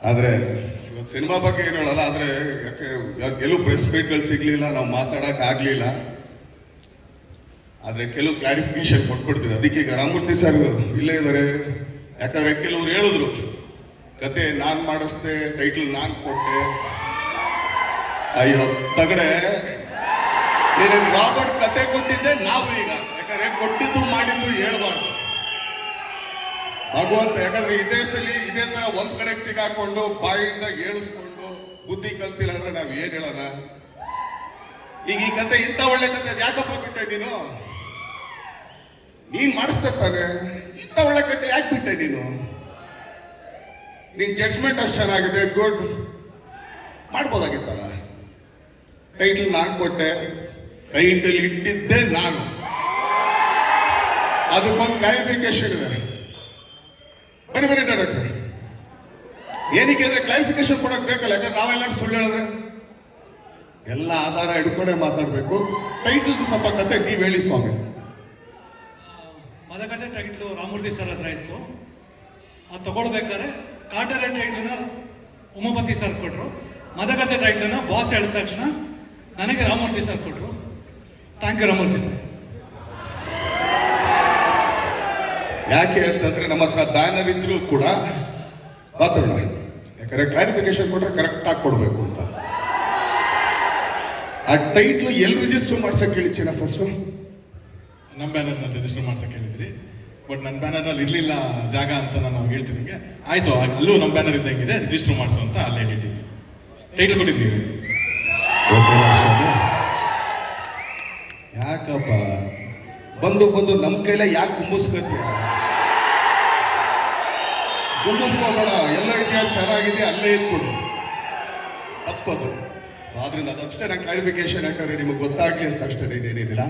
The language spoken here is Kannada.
ಆದರೆ ಇವತ್ತು ಸಿನಿಮಾ ಬಗ್ಗೆ ಏನು ಹೇಳಲ್ಲ. ಆದರೆ ಯಾಕೆ ಎಲ್ಲೂ ಪ್ರೆಸ್ ಮೀಟ್ಗಳು ಸಿಗಲಿಲ್ಲ, ನಾವು ಮಾತಾಡೋಕೆ ಆಗಲಿಲ್ಲ. ಆದರೆ ಕೆಲವು ಕ್ಲಾರಿಫಿಕೇಶನ್ ಕೊಟ್ಬಿಡ್ತೀವಿ. ಅದಕ್ಕೆ ಈಗ ರಾಮಮೂರ್ತಿ ಸರ್ ಇಲ್ಲೇ ಇದ್ದಾರೆ. ಯಾಕಂದರೆ ಕೆಲವ್ರು ಹೇಳಿದ್ರು ಕತೆ ನಾನು ಮಾಡಿಸ್ದೆ, ಟೈಟಲ್ ನಾನು ಕೊಟ್ಟೆ. ಅಯ್ಯೋ ತಗಡೆ, ನಿನಗೆ ರಾಬರ್ಟ್ ಕತೆ ಕೊಟ್ಟಿದ್ದೆ ನಾವು. ಈಗ ಯಾಕಂದ್ರೆ ಕೊಟ್ಟಿದ್ದು ಮಾಡಿದ್ದು ಹೇಳ್ಬಾರ್ದು ಭಗವಂತ. ಯಾಕಂದ್ರೆ ಇದೇ ಸಲಿ ಇದೇ ತರ ಒಂದ್ ಕಡೆಗೆ ಸಿಗಾಕೊಂಡು ಬಾಯಿಂದ ಏಳಿಸ್ಕೊಂಡು ಬುದ್ಧಿ ಕಲ್ತಿಲ್ಲ ಅಂದ್ರೆ ನಾವ್ ಏನ್ ಹೇಳೋಣ? ಈಗ ಈ ಕತೆ ಇಂಥ ಒಳ್ಳೆ ಕತೆ ಯಾಕಪ್ಪ ಬಿಟ್ಟೆ ನೀನು? ನೀನ್ ಮಾಡಿಸ್ತಿರ್ತಾನೆ. ಇಂಥ ಒಳ್ಳೆ ಕತೆ ಯಾಕೆ ಬಿಟ್ಟೆ ನೀನು? ನಿನ್ ಜಡ್ಜ್ಮೆಂಟ್ ಅಷ್ಟು ಚೆನ್ನಾಗಿದೆ, ಗುಡ್, ಮಾಡ್ಬೋದಾಗಿತ್ತಲ್ಲ. ಟೈಟಲ್ ನಾನು ಕೊಟ್ಟೆ, ಟೈಟಲ್ ಇಟ್ಟಿದ್ದೆ ನಾನು. ಅದಕ್ಕೊಂದು ಕ್ಲಾರಿಫಿಕೇಶನ್ ಇದೆ. ಬನ್ನಿ ಡೈರೆಕ್ಟರ್. ಏನಕ್ಕೆ ಅಂದ್ರೆ ಕ್ಲಾರಿಫಿಕೇಶನ್ ಕೊಡಕ್ ಬೇಕಲ್ಲ. ಯಾಕಂದ್ರೆ ನಾವೆಲ್ಲ ಸುಳ್ಳು ಹೇಳಿದ್ರೆ ಎಲ್ಲ ಆಧಾರ ಹಿಡ್ಕೊಂಡೆ ಮಾತಾಡ್ಬೇಕು. ಟೈಟಲ್ ಸ್ವಲ್ಪ ಕತೆ ನೀವ್ ಹೇಳಿ ಸ್ವಾಮಿ. ಮದಗಜ ಟೈಟ್ಲು ರಾಮಮೂರ್ತಿ ಸರ್ ಹತ್ರ ಇತ್ತು. ಅದು ತಗೊಳ್ಬೇಕಾದ್ರೆ ಕಾಟರ ಟೈಟ್ಲನ್ನ ಉಮಾಪತಿ ಸರ್ ಕೊಟ್ರು. ಮದಗಜ ಟೈಟ್ಲನ್ನ ಬಾಸ್ ಹೇಳಿದ ತಕ್ಷಣ ನನಗೆ ರಾಮಮೂರ್ತಿ ಸರ್ ಕೊಟ್ರು. Thank you Ramamurthy sir. ಯಾಕೆ ಅಂತಂದ್ರೆ ನಮ್ಮ ಹತ್ರ ಬ್ಯಾನರ್ ಇದ್ರೂ ಕೂಡ ಮಾತಾಡೋಣ. ಯಾಕಂದ್ರೆ ಕ್ಲಾರಿಫಿಕೇಶನ್ ಕೊಟ್ರೆ ಕರೆಕ್ಟ್ ಆಗಿ ಕೊಡ್ಬೇಕು ಅಂತ. ಆ ಟೈಟ್ಲು ಎಲ್ಲಿ ರಿಜಿಸ್ಟರ್ ಮಾಡ್ಸಕ್ ಹೇಳಿದ್ದೀನ? ಫಸ್ಟ್ ನಮ್ಮ ಬ್ಯಾನರ್ನಲ್ಲಿ ರಿಜಿಸ್ಟರ್ ಮಾಡ್ಸಕ್ಕೆ ಹೇಳಿದ್ರಿ. ಬಟ್ ನನ್ನ ಬ್ಯಾನರ್ನಲ್ಲಿ ಇರಲಿಲ್ಲ ಜಾಗ ಅಂತ ನಾನು ಹೇಳ್ತಿದ್ದಂಗೆ ಆಯ್ತು, ಅಲ್ಲೂ ನಮ್ಮ ಬ್ಯಾನರ್ ಇದ್ದಂಗಿದೆ, ರಿಜಿಸ್ಟರ್ ಮಾಡಿಸು ಅಂತ ಅಲ್ಲೇ ಹೇಳಿಟ್ಟಿದ್ದು. ಟೈಟ್ಲ್ ಕೊಟ್ಟಿದ್ದೀವಿ. ಯಾಕಪ್ಪ ಬಂದು ನಮ್ಮ ಕೈಲೇ ಯಾಕೆ ಕುಂಬಿಸ್ಕೋತೀಯ? ಕುಂಬಿಸ್ಕೋಬೇಡ. ಎಲ್ಲ ಇದೆಯಾ, ಚೆನ್ನಾಗಿದೆ, ಅಲ್ಲೇ ಇಟ್ಕೊಡು. ತಪ್ಪದು. ಸೊ ಆದ್ರಿಂದ ಅದಷ್ಟೇ ನಾನು ಕ್ಲಾರಿಫಿಕೇಶನ್, ಯಾಕಂದ್ರೆ ನಿಮಗೆ ಗೊತ್ತಾಗ್ಲಿ ಅಂತ ಅಷ್ಟೇ, ಏನೇನಿಲ್ಲ.